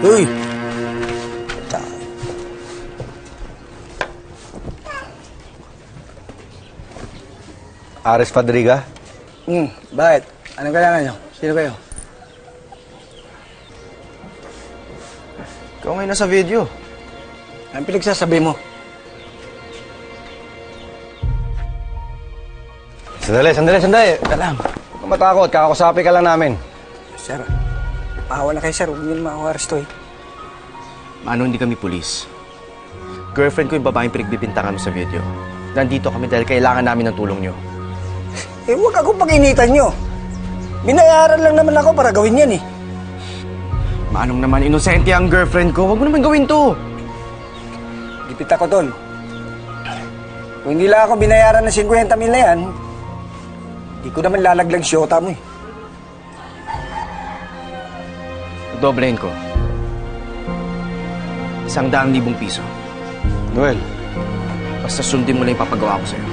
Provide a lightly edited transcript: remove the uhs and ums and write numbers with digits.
Uy! Ares Fadriga? Bakit? Anong kailangan nyo? Sino kayo? Ikaw ngayon nasa video. Anong pinagsasabi mo? Sandali. Huwag kang matakot, kakakusapin ka lang namin. Sir, maawa na kayo, sir. Huwag nyo naman ako aresto eh. Mano, hindi kami pulis. Girlfriend ko yung babaeng pinagbibintangan mo sa video. Nandito kami dahil kailangan namin ng tulong nyo. Eh, huwag akong pag-initan nyo. Binayaran lang naman ako para gawin yan eh. Manong naman, inosente ang girlfriend ko. Huwag mo naman gawin to. Gipit ako, tol. Kung hindi lang ako binayaran ng 50 mil na yan, hindi ko naman lalaglag siyota mo eh. Doblehin ko. 100,000 piso. Noel, Basta sundin mo lang yung papagawa ko sa'yo.